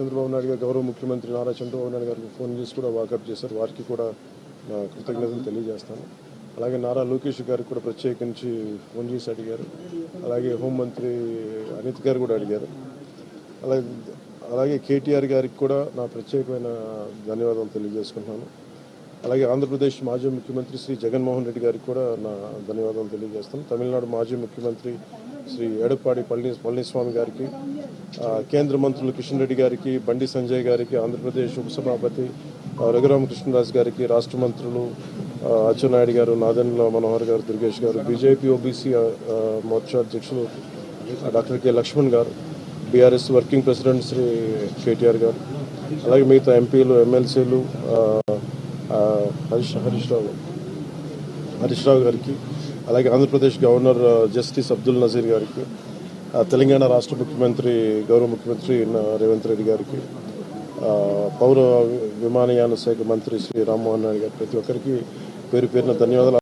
చంద్రబాబు నాయుడు గారు గౌరవ ముఖ్యమంత్రి నారా చంద్రబాబు నాయుడు గారికి ఫోన్ చేసి కూడా వాకప్ చేశారు. వారికి కూడా నా కృతజ్ఞతలు తెలియజేస్తాను. అలాగే నారా లోకేష్ గారికి కూడా ప్రత్యేకించి ఫోన్ చేసి అడిగారు. అలాగే హోంమంత్రి అనిత్ గారు కూడా అడిగారు. అలాగే కేటీఆర్ గారికి కూడా నా ప్రత్యేకమైన ధన్యవాదాలు తెలియజేసుకుంటున్నాను. అలాగే ఆంధ్రప్రదేశ్ మాజీ ముఖ్యమంత్రి శ్రీ జగన్మోహన్ రెడ్డి గారికి కూడా నా ధన్యవాదాలు తెలియజేస్తాను. తమిళనాడు మాజీ ముఖ్యమంత్రి శ్రీ ఎడప్పాడి పళనిస్వామి గారికి, కేంద్ర మంత్రులు కిషన్ రెడ్డి గారికి, బండి సంజయ్ గారికి, ఆంధ్రప్రదేశ్ ఉపసభాపతి రఘురామకృష్ణరాజు గారికి, రాష్ట్ర మంత్రులు అచ్చెన్నాయుడు గారు, నాదెండ్ల మనోహర్ గారు, దుర్గేష్ గారు, బీజేపీ ఓబీసీ మోర్చా అధ్యక్షులు డాక్టర్ కె లక్ష్మణ్ గారు, BRS working president Shri KTR గారు, అలాగే మిగతా ఎంపీలు, ఎమ్మెల్సీలు హరీష్ రావు గారికి, అలాగే ఆంధ్రప్రదేశ్ గవర్నర్ జస్టిస్ అబ్దుల్ నజీర్ గారికి, తెలంగాణ రాష్ట్ర ముఖ్యమంత్రి గౌరవ ముఖ్యమంత్రి రేవంత్ రెడ్డి గారికి, పౌర విమానయాన శాఖ మంత్రి శ్రీ రామ్మోహన్ నాయుడు గారికి, ప్రతి ఒక్కరికి పేరు పేరున ధన్యవాదాలు.